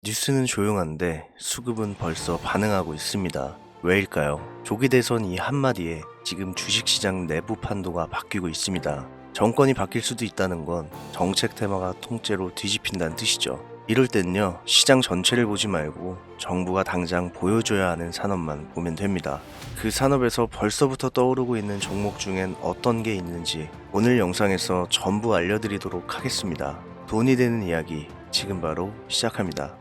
뉴스는 조용한데 수급은 벌써 반응하고 있습니다. 왜일까요? 조기 대선 이 한마디에 지금 주식시장 내부 판도가 바뀌고 있습니다. 정권이 바뀔 수도 있다는 건 정책 테마가 통째로 뒤집힌다는 뜻이죠. 이럴 땐요, 시장 전체를 보지 말고 정부가 당장 보여줘야 하는 산업만 보면 됩니다. 그 산업에서 벌써부터 떠오르고 있는 종목 중엔 어떤 게 있는지 오늘 영상에서 전부 알려드리도록 하겠습니다. 돈이 되는 이야기 지금 바로 시작합니다.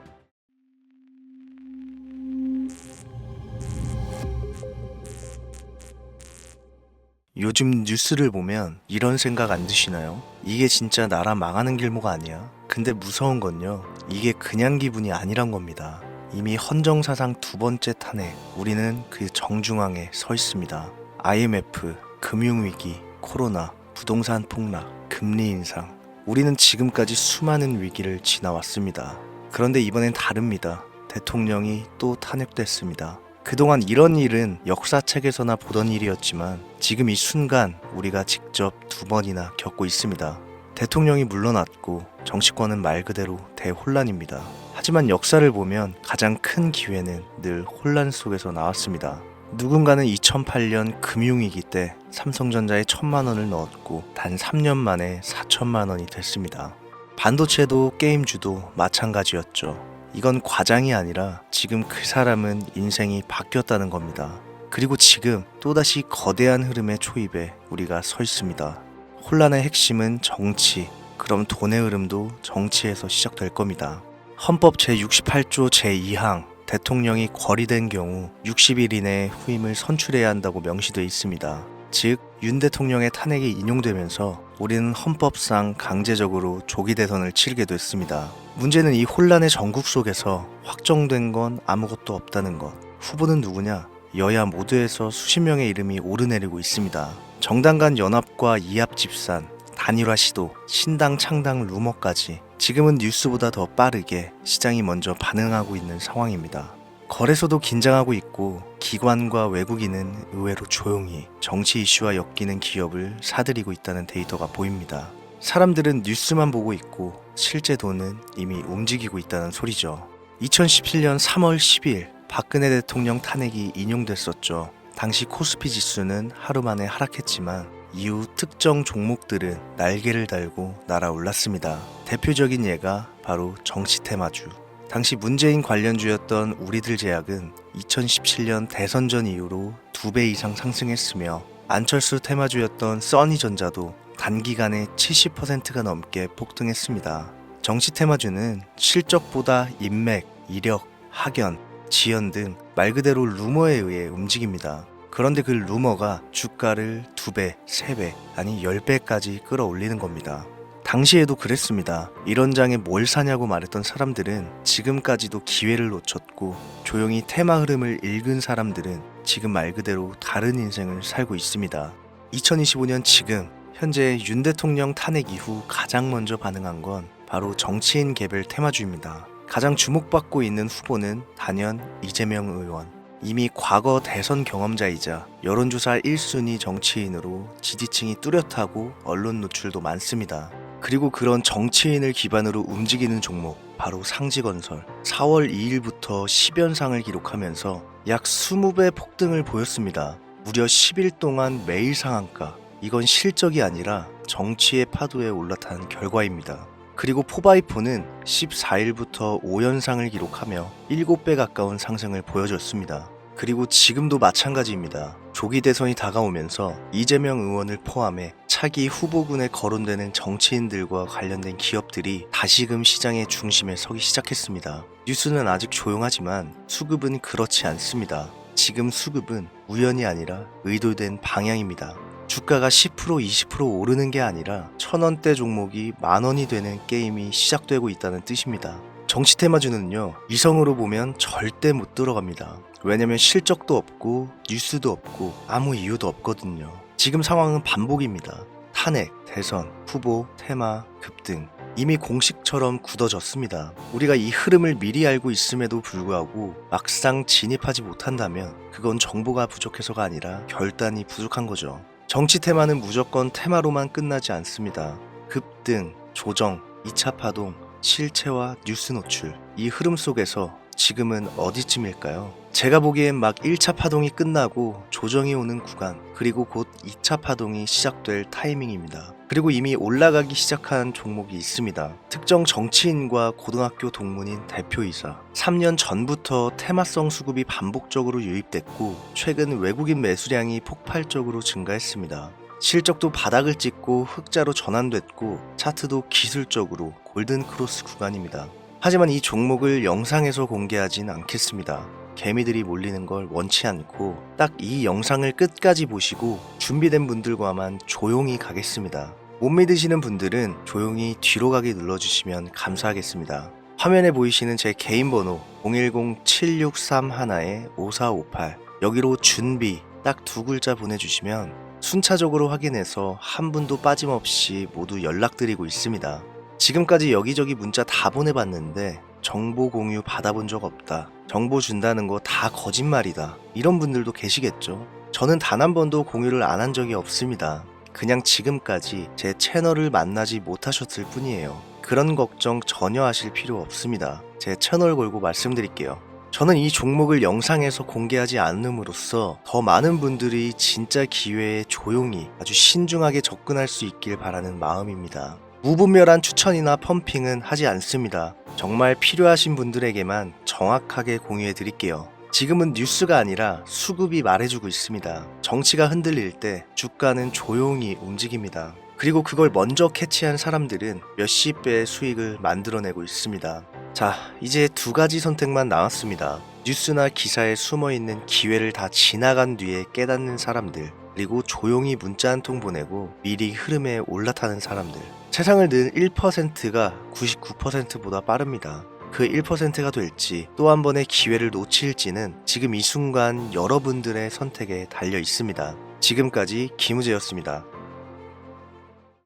요즘 뉴스를 보면 이런 생각 안 드시나요? 이게 진짜 나라 망하는 길모가 아니야? 근데 무서운 건요, 이게 그냥 기분이 아니란 겁니다. 이미 헌정사상 두 번째 탄핵, 우리는 그 정중앙에 서 있습니다. IMF, 금융위기, 코로나, 부동산 폭락, 금리 인상, 우리는 지금까지 수많은 위기를 지나왔습니다. 그런데 이번엔 다릅니다. 대통령이 또 탄핵됐습니다. 그동안 이런 일은 역사책에서나 보던 일이었지만 지금 이 순간 우리가 직접 두 번이나 겪고 있습니다. 대통령이 물러났고 정치권은 말 그대로 대혼란입니다. 하지만 역사를 보면 가장 큰 기회는 늘 혼란 속에서 나왔습니다. 누군가는 2008년 금융위기 때 삼성전자에 1,000만 원을 넣었고 단 3년 만에 4천만 원이 됐습니다. 반도체도 게임주도 마찬가지였죠. 이건 과장이 아니라 지금 그 사람은 인생이 바뀌었다는 겁니다. 그리고 지금 또다시 거대한 흐름의 초입에 우리가 서 있습니다. 혼란의 핵심은 정치, 그럼 돈의 흐름도 정치에서 시작될 겁니다. 헌법 제68조 제2항, 대통령이 거리된 경우 60일 이내에 후임을 선출해야 한다고 명시되어 있습니다. 즉, 윤 대통령의 탄핵이 인용되면서 우리는 헌법상 강제적으로 조기 대선을 치르게 됐습니다. 문제는 이 혼란의 전국 속에서 확정된 건 아무것도 없다는 것. 후보는 누구냐? 여야 모두에서 수십 명의 이름이 오르내리고 있습니다. 정당 간 연합과 이합 집산, 단일화 시도, 신당 창당 루머까지 지금은 뉴스보다 더 빠르게 시장이 먼저 반응하고 있는 상황입니다. 거래소도 긴장하고 있고 기관과 외국인은 의외로 조용히 정치 이슈와 엮이는 기업을 사들이고 있다는 데이터가 보입니다. 사람들은 뉴스만 보고 있고 실제 돈은 이미 움직이고 있다는 소리죠. 2017년 3월 10일 박근혜 대통령 탄핵이 인용됐었죠. 당시 코스피 지수는 하루 만에 하락했지만 이후 특정 종목들은 날개를 달고 날아올랐습니다. 대표적인 예가 바로 정치 테마주. 당시 문재인 관련주였던 우리들 제약은 2017년 대선 전 이후로 2배 이상 상승했으며 안철수 테마주였던 써니전자도 단기간에 70%가 넘게 폭등했습니다. 정치 테마주는 실적보다 인맥, 이력, 학연, 지연 등 말 그대로 루머에 의해 움직입니다. 그런데 그 루머가 주가를 2배, 3배, 아니 10배까지 끌어올리는 겁니다. 당시에도 그랬습니다. 이런 장에 뭘 사냐고 말했던 사람들은 지금까지도 기회를 놓쳤고 조용히 테마 흐름을 읽은 사람들은 지금 말 그대로 다른 인생을 살고 있습니다. 2025년 지금 현재 윤 대통령 탄핵 이후 가장 먼저 반응한 건 바로 정치인 개별 테마주입니다. 가장 주목받고 있는 후보는 단연 이재명 의원. 이미 과거 대선 경험자이자 여론조사 1순위 정치인으로 지지층이 뚜렷하고 언론 노출도 많습니다. 그리고 그런 정치인을 기반으로 움직이는 종목, 바로 상지건설. 4월 2일부터 10연상을 기록하면서 약 20배 폭등을 보였습니다. 무려 10일 동안 매일 상한가. 이건 실적이 아니라 정치의 파도에 올라탄 결과입니다. 그리고 포바이포는 14일부터 5연상을 기록하며 7배 가까운 상승을 보여줬습니다. 그리고 지금도 마찬가지입니다. 조기 대선이 다가오면서 이재명 의원을 포함해 차기 후보군에 거론되는 정치인들과 관련된 기업들이 다시금 시장의 중심에 서기 시작했습니다. 뉴스는 아직 조용하지만 수급은 그렇지 않습니다. 지금 수급은 우연이 아니라 의도된 방향입니다. 주가가 10% 20% 오르는 게 아니라 1,000원대 종목이 만원이 되는 게임이 시작되고 있다는 뜻입니다. 정치 테마주는요, 이성으로 보면 절대 못 들어갑니다. 왜냐면 실적도 없고 뉴스도 없고 아무 이유도 없거든요. 지금 상황은 반복입니다. 탄핵, 대선, 후보, 테마, 급등. 이미 공식처럼 굳어졌습니다. 우리가 이 흐름을 미리 알고 있음에도 불구하고 막상 진입하지 못한다면 그건 정보가 부족해서가 아니라 결단이 부족한 거죠. 정치 테마는 무조건 테마로만 끝나지 않습니다. 급등, 조정, 2차 파동, 실체와 뉴스 노출, 이 흐름 속에서 지금은 어디쯤일까요? 제가 보기엔 막 1차 파동이 끝나고 조정이 오는 구간, 그리고 곧 2차 파동이 시작될 타이밍입니다. 그리고 이미 올라가기 시작한 종목이 있습니다. 특정 정치인과 고등학교 동문인 대표이사. 3년 전부터 테마성 수급이 반복적으로 유입됐고 최근 외국인 매수량이 폭발적으로 증가했습니다. 실적도 바닥을 찍고 흑자로 전환됐고 차트도 기술적으로 골든 크로스 구간입니다. 하지만 이 종목을 영상에서 공개하진 않겠습니다. 개미들이 몰리는 걸 원치 않고 딱 이 영상을 끝까지 보시고 준비된 분들과만 조용히 가겠습니다. 못 믿으시는 분들은 조용히 뒤로 가기 눌러주시면 감사하겠습니다. 화면에 보이시는 제 개인 번호 010-7631-5458 여기로 준비 딱 두 글자 보내주시면 순차적으로 확인해서 한 분도 빠짐없이 모두 연락드리고 있습니다. 지금까지 여기저기 문자 다 보내봤는데 정보 공유 받아본 적 없다. 정보 준다는 거 다 거짓말이다. 이런 분들도 계시겠죠. 저는 단 한 번도 공유를 안 한 적이 없습니다. 그냥 지금까지 제 채널을 만나지 못하셨을 뿐이에요. 그런 걱정 전혀 하실 필요 없습니다. 제 채널 걸고 말씀드릴게요. 저는 이 종목을 영상에서 공개하지 않음으로써 더 많은 분들이 진짜 기회에 조용히 아주 신중하게 접근할 수 있길 바라는 마음입니다. 무분별한 추천이나 펌핑은 하지 않습니다. 정말 필요하신 분들에게만 정확하게 공유해 드릴게요. 지금은 뉴스가 아니라 수급이 말해주고 있습니다. 정치가 흔들릴 때 주가는 조용히 움직입니다. 그리고 그걸 먼저 캐치한 사람들은 몇십 배의 수익을 만들어내고 있습니다. 자, 이제 두 가지 선택만 남았습니다. 뉴스나 기사에 숨어있는 기회를 다 지나간 뒤에 깨닫는 사람들, 그리고 조용히 문자 한 통 보내고 미리 흐름에 올라타는 사람들. 세상을 늘 1%가 99%보다 빠릅니다. 그 1%가 될지 또 한 번의 기회를 놓칠지는 지금 이 순간 여러분들의 선택에 달려 있습니다. 지금까지 김우재였습니다.